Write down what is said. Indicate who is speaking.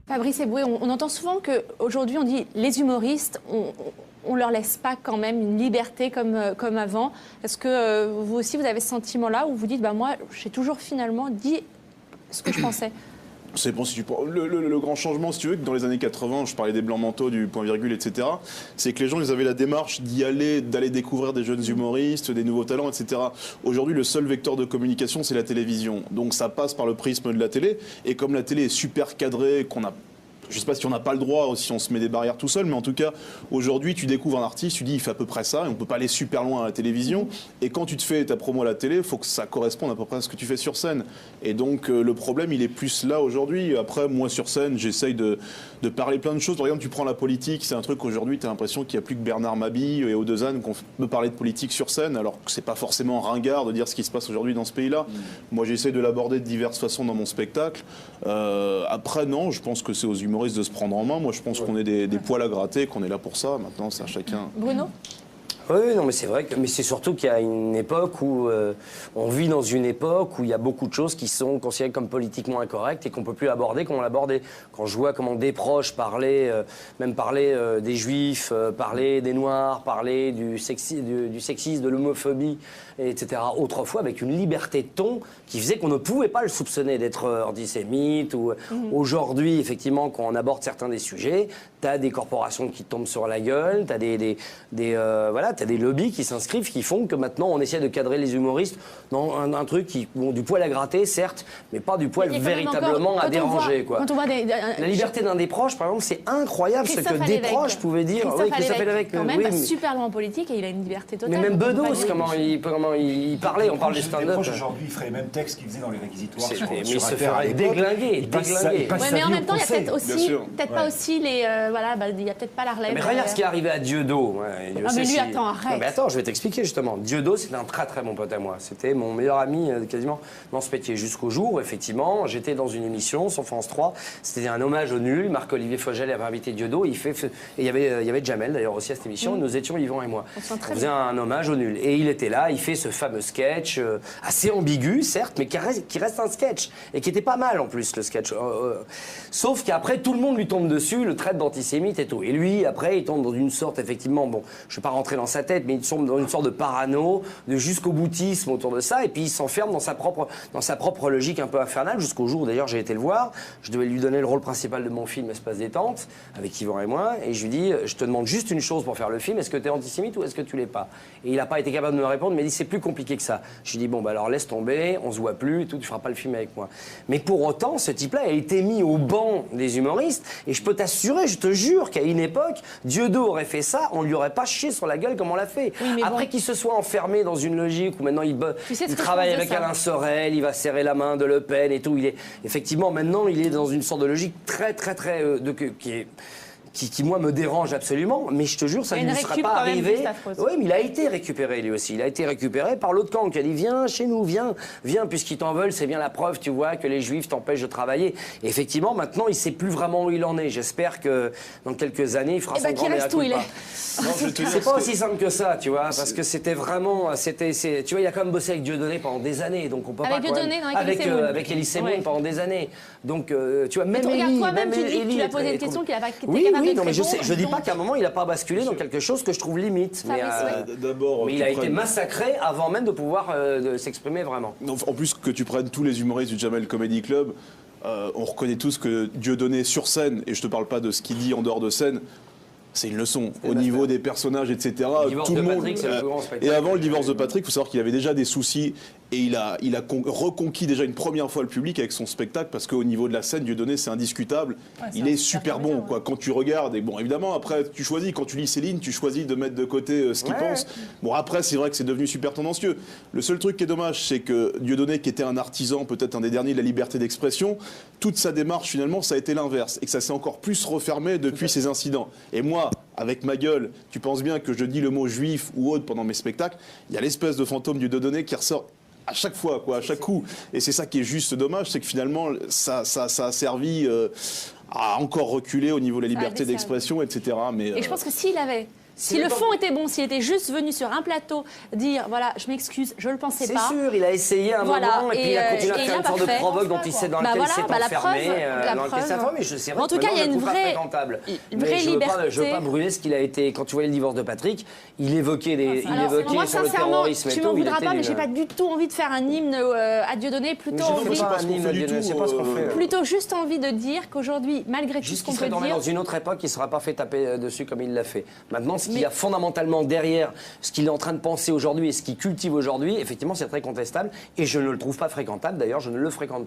Speaker 1: Fabrice Eboué, on entend souvent qu'aujourd'hui, on dit les humoristes, on ne leur laisse pas quand même une liberté comme avant. Est-ce que vous aussi, vous avez ce sentiment-là où vous dites, moi, j'ai toujours finalement dit ce que je pensais?
Speaker 2: C'est bon, si tu prends le grand changement, si tu veux, que dans les années 80, je parlais des blancs manteaux, du point virgule, etc., c'est que les gens, ils avaient la démarche d'aller découvrir des jeunes humoristes, des nouveaux talents, etc. Aujourd'hui, le seul vecteur de communication, c'est la télévision. Donc ça passe par le prisme de la télé. Et comme la télé est super cadrée, je ne sais pas si on n'a pas le droit ou si on se met des barrières tout seul, mais en tout cas, aujourd'hui, tu découvres un artiste, tu dis il fait à peu près ça, et on ne peut pas aller super loin à la télévision. Et quand tu te fais ta promo à la télé, il faut que ça corresponde à peu près à ce que tu fais sur scène. Et donc, le problème, il est plus là aujourd'hui. Après, moi, sur scène, j'essaye de parler plein de choses. Par exemple, tu prends la politique, c'est un truc qu'aujourd'hui, tu as l'impression qu'il n'y a plus que Bernard Mabille et Audezane qu'on peut parler de politique sur scène, alors que ce n'est pas forcément ringard de dire ce qui se passe aujourd'hui dans ce pays-là. Moi, j'essaie de l'aborder de diverses façons dans mon spectacle. Après, non, je pense que c'est aux humoristes de se prendre en main. Moi, je pense qu'on est des poils à gratter, qu'on est là pour ça. Maintenant, c'est à chacun.
Speaker 1: Bruno ?
Speaker 3: Oui, non, mais c'est vrai mais c'est surtout qu'il y a une époque où on vit dans une époque où il y a beaucoup de choses qui sont considérées comme politiquement incorrectes et qu'on peut plus aborder comme on l'abordait. Quand je vois comment des proches parlaient, même parler des juifs, parler des noirs, parler du sexisme, de l'homophobie, etc. Autrefois, avec une liberté de ton qui faisait qu'on ne pouvait pas le soupçonner d'être antisémite. Ou aujourd'hui, effectivement, quand on aborde certains des sujets, t'as des corporations qui tombent sur la gueule, t'as t'as des lobbies qui s'inscrivent, qui font que maintenant on essaie de cadrer les humoristes dans un truc qui ont du poil à gratter, certes, mais pas du poil véritablement à déranger. La liberté d'un des proches, par exemple, c'est incroyable ce que des proches pouvaient dire.
Speaker 1: Christophe Lévesque, quand même, super loin en politique et il a une liberté totale.
Speaker 3: Mais même Bedos, comment il parlait, on parle du stand-up.
Speaker 4: Les proches aujourd'hui, il ferait les mêmes textes qu'il faisait dans les réquisitoires.
Speaker 3: Mais il se ferait déglinguer.
Speaker 1: Mais en même temps, il y a peut-être pas aussi il y a peut-être pas la relève.
Speaker 3: Mais regarde ce qui est arrivé à Dieudo.
Speaker 1: Mais lui, attends, arrête.
Speaker 3: Mais attends, je vais t'expliquer justement. Dieudo, c'était un très très bon pote à moi. C'était mon meilleur ami quasiment dans ce métier. Jusqu'au jour où, effectivement, j'étais dans une émission sur France 3. C'était un hommage au nul. Marc-Olivier Fogel avait invité Dieudo. Et il y avait Jamel d'ailleurs aussi à cette émission. Nous étions Yvan et moi. On faisait un hommage au nul. Et il était là, il fait ce fameux sketch, assez ambigu, certes, mais qui reste un sketch. Et qui était pas mal en plus, le sketch. Sauf qu'après, tout le monde lui tombe dessus, le traite d'antisémite et tout. Et lui, après, il tombe dans une sorte, effectivement, bon, je vais pas rentrer dans sa tête, mais il tombe dans une sorte de parano, de jusqu'au boutisme autour de ça, et puis il s'enferme dans sa propre logique un peu infernale, jusqu'au jour où d'ailleurs j'ai été le voir, je devais lui donner le rôle principal de mon film Espace Détente, avec Yvan et moi, et je lui dis, je te demande juste une chose pour faire le film, est-ce que tu es antisémite ou est-ce que tu l'es pas? Et il n'a pas été capable de me répondre, mais il dit, c'est plus compliqué que ça. Je lui dis, bon, bah alors laisse tomber, on se voit plus, et tout, tu feras pas le film avec moi. Mais pour autant, ce type-là a été mis au banc des humoristes, et je peux t'assurer, je te jure qu'à une époque, Dieudo aurait fait ça, on lui aurait pas chié sur la gueule comme on l'a fait. Oui, après qu'il se soit enfermé dans une logique où maintenant il travaille avec Alain Sorel, il va serrer la main de Le Pen et tout. Effectivement, maintenant, il est dans une sorte de logique très, très, très qui moi me dérange absolument, mais je te jure, ça ne lui serait pas arrivé. Oui, mais il a été récupéré lui aussi. Il a été récupéré par l'autre camp qui a dit viens chez nous, viens, puisqu'ils t'en veulent, c'est bien la preuve, tu vois, que les Juifs t'empêchent de travailler. Et effectivement, maintenant, il ne sait plus vraiment où il en est. J'espère que dans quelques années, il fera son grand mea culpa. C'est pas aussi simple que ça, tu vois, parce que c'était vraiment, tu vois, il a quand même bossé avec Dieudonné pendant des années, donc on peut pas avec Elie Semoun pendant des années. Donc, tu vois, même Elie,
Speaker 1: toi-même, tu lui as posé une question qu'il a pas.
Speaker 3: Oui, non, mais je dis pas qu'à un moment il n'a pas basculé dans quelque chose que je trouve limite. Mais il a été massacré avant même de pouvoir s'exprimer vraiment.
Speaker 2: En plus que tu prennes tous les humoristes du Jamel Comedy Club, on reconnaît tous que Dieudonné sur scène, et je te parle pas de ce qu'il dit en dehors de scène, c'est une leçon au niveau des personnages, etc.
Speaker 3: Tout le monde.
Speaker 2: Et avant le divorce de Patrick, il faut savoir qu'il avait déjà des soucis. Et il a reconquis déjà une première fois le public avec son spectacle, parce qu'au niveau de la scène, Dieudonné, c'est indiscutable. Il est super bon, quoi. Quand tu regardes, et bon, évidemment, après, tu choisis, quand tu lis Céline, tu choisis de mettre de côté ce qu'il pense. Bon, après, c'est vrai que c'est devenu super tendancieux. Le seul truc qui est dommage, c'est que Dieudonné, qui était un artisan, peut-être un des derniers de la liberté d'expression, toute sa démarche, finalement, ça a été l'inverse. Et que ça s'est encore plus refermé depuis ces incidents. Et moi, avec ma gueule, tu penses bien que je dis le mot juif ou autre pendant mes spectacles, il y a l'espèce de fantôme du Dieudonné qui ressort à chaque fois, quoi, à chaque coup. Et c'est ça qui est juste dommage, c'est que finalement, ça a servi à encore reculer au niveau de la liberté d'expression, etc.
Speaker 1: Et je pense que s'il avait Si le fond était bon, s'il était juste venu sur un plateau dire voilà, je m'excuse, je le pensais
Speaker 3: C'est
Speaker 1: pas.
Speaker 3: sûr, il a essayé un moment et puis il a continué à faire une sorte de provoque dont il sait dans laquelle il s'est enfermé. C'est vrai
Speaker 1: en tout cas, il y a une vraie liberté.
Speaker 3: Je veux pas brûler ce qu'il a été. Quand tu voyais le divorce de Patrick, il évoquait
Speaker 1: moi,
Speaker 3: sur le
Speaker 1: sincèrement,
Speaker 3: terrorisme et
Speaker 1: tu
Speaker 3: tout.
Speaker 1: m'en voudras pas, mais j'ai pas du tout envie de faire un hymne à Dieudonné, plutôt juste envie de dire qu'aujourd'hui, malgré tout ce qu'on peut dire,
Speaker 3: dans une autre époque, il ne sera pas fait taper dessus comme il l'a fait. Maintenant, ce qu'il y a fondamentalement derrière, ce qu'il est en train de penser aujourd'hui et ce qu'il cultive aujourd'hui, effectivement, c'est très contestable et je ne le trouve pas fréquentable. D'ailleurs, je ne le fréquente pas.